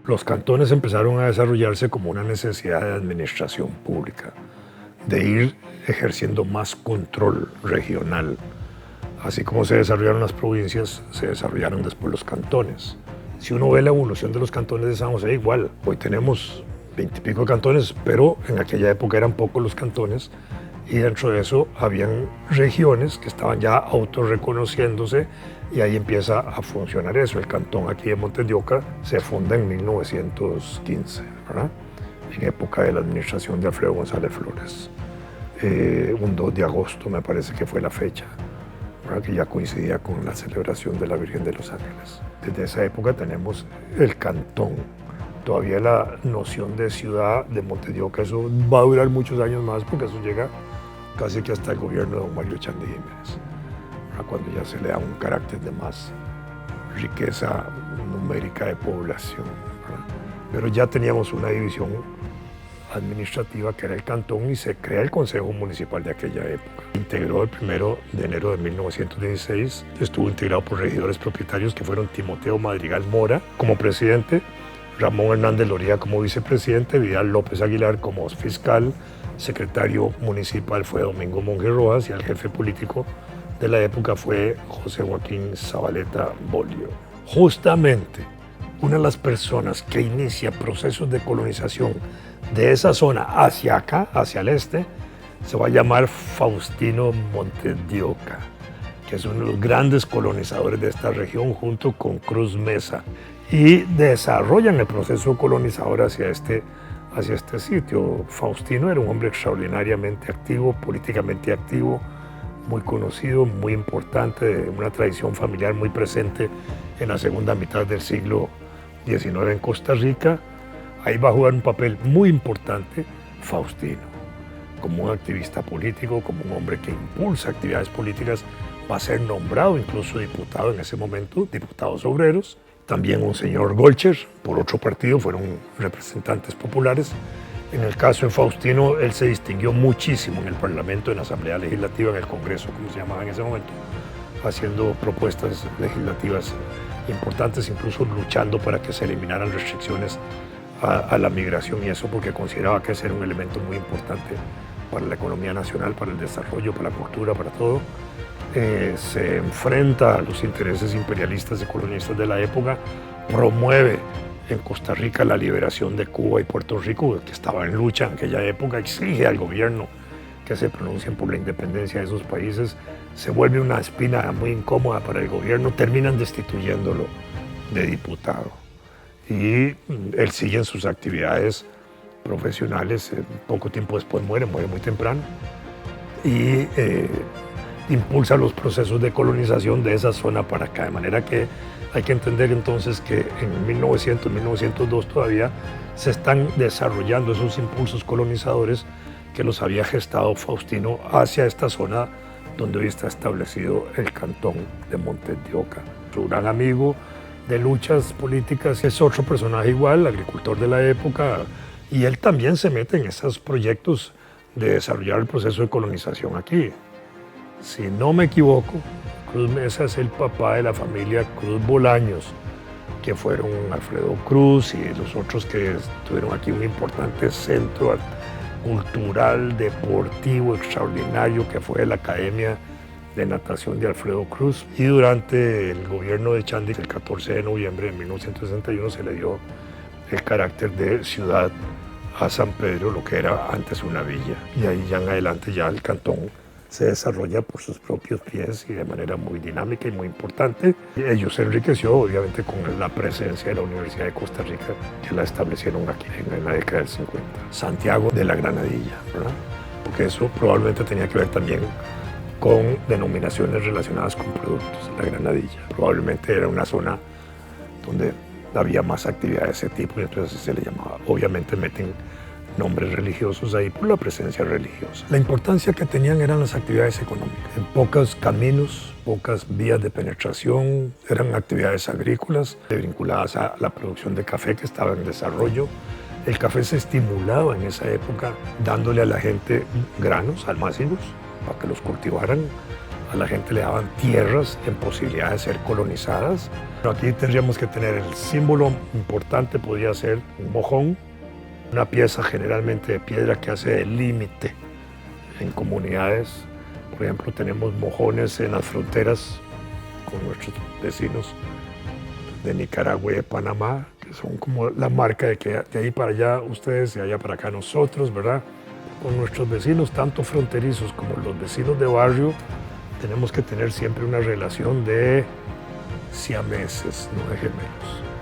Los cantones empezaron a desarrollarse como una necesidad de administración pública, de ir ejerciendo más control regional. Así como se desarrollaron las provincias, se desarrollaron después los cantones. Si uno ve la evolución de los cantones de San José, igual, hoy tenemos 20 y pico cantones, pero en aquella época eran pocos los cantones y dentro de eso habían regiones que estaban ya autorreconociéndose y ahí empieza a funcionar eso. El cantón aquí de Montes de Oca se funda en 1915, ¿verdad? En época de la administración de Alfredo González Flores. Un 2 de agosto me parece que fue la fecha, ¿verdad? Que ya coincidía con la celebración de la Virgen de los Ángeles. Desde esa época tenemos el cantón. Todavía la noción de ciudad de Montes de Oca, eso va a durar muchos años más porque eso llega casi que hasta el gobierno de don Mario Echandí Jiménez, cuando ya se le da un carácter de más riqueza numérica de población, ¿verdad? Pero ya teníamos una división administrativa que era el cantón y se crea el Consejo Municipal de aquella época. Integró el 1 de enero de 1916, estuvo integrado por regidores propietarios que fueron Timoteo Madrigal Mora como presidente, Ramón Hernández Loría como vicepresidente, Vidal López Aguilar como fiscal, secretario municipal fue Domingo Monge Rojas y el jefe político de la época fue José Joaquín Zabaleta Bolio. Justamente una de las personas que inicia procesos de colonización de esa zona hacia acá, hacia el este, se va a llamar Faustino Montes de Oca, que es uno de los grandes colonizadores de esta región junto con Cruz Mesa, y desarrollan el proceso colonizador hacia este sitio. Faustino era un hombre extraordinariamente activo, políticamente activo, muy conocido, muy importante, de una tradición familiar muy presente en la segunda mitad del siglo XIX en Costa Rica. Ahí va a jugar un papel muy importante Faustino, como un activista político, como un hombre que impulsa actividades políticas, va a ser nombrado incluso diputado en ese momento, diputados obreros. También un señor Golcher, por otro partido, fueron representantes populares. En el caso de Faustino, él se distinguió muchísimo en el Parlamento, en la Asamblea Legislativa, en el Congreso, como se llamaba en ese momento, haciendo propuestas legislativas importantes, incluso luchando para que se eliminaran restricciones a la migración y eso porque consideraba que ese era un elemento muy importante para la economía nacional, para el desarrollo, para la cultura, para todo. Se enfrenta a los intereses imperialistas y colonialistas de la época, promueve en Costa Rica la liberación de Cuba y Puerto Rico, que estaba en lucha en aquella época, exige al gobierno que se pronuncien por la independencia de esos países, se vuelve una espina muy incómoda para el gobierno, terminan destituyéndolo de diputado. Y él sigue en sus actividades profesionales, poco tiempo después muere muy temprano, y impulsa los procesos de colonización de esa zona para acá, de manera que hay que entender entonces que en 1900, 1902 todavía se están desarrollando esos impulsos colonizadores que los había gestado Faustino hacia esta zona donde hoy está establecido el cantón de Montes de Oca. Su gran amigo de luchas políticas es otro personaje igual, agricultor de la época, y él también se mete en esos proyectos de desarrollar el proceso de colonización aquí. Si no me equivoco, Cruz Mesa es el papá de la familia Cruz Bolaños, que fueron Alfredo Cruz y los otros que tuvieron aquí un importante centro cultural, deportivo, extraordinario, que fue la Academia de Natación de Alfredo Cruz. Y durante el gobierno de Echandí, el 14 de noviembre de 1961, se le dio el carácter de ciudad a San Pedro, lo que era antes una villa. Y ahí ya en adelante ya el cantón se desarrolla por sus propios pies y de manera muy dinámica y muy importante. Ello se enriqueció obviamente con la presencia de la Universidad de Costa Rica, que la establecieron aquí en la década del 50. Santiago de la Granadilla, ¿verdad? Porque eso probablemente tenía que ver también con denominaciones relacionadas con productos. La Granadilla probablemente era una zona donde había más actividad de ese tipo y entonces se le llamaba. Obviamente meten nombres religiosos ahí por la presencia religiosa. La importancia que tenían eran las actividades económicas. En pocos caminos, pocas vías de penetración, eran actividades agrícolas vinculadas a la producción de café que estaba en desarrollo. El café se estimulaba en esa época dándole a la gente granos, almácigos, para que los cultivaran. A la gente le daban tierras en posibilidad de ser colonizadas. Pero aquí tendríamos que tener el símbolo importante, podría ser un mojón, una pieza generalmente de piedra que hace de límite en comunidades. Por ejemplo, tenemos mojones en las fronteras con nuestros vecinos de Nicaragua y de Panamá, que son como la marca de que de ahí para allá ustedes y allá para acá nosotros, ¿verdad? Con nuestros vecinos, tanto fronterizos como los vecinos de barrio, tenemos que tener siempre una relación de siameses, no de gemelos.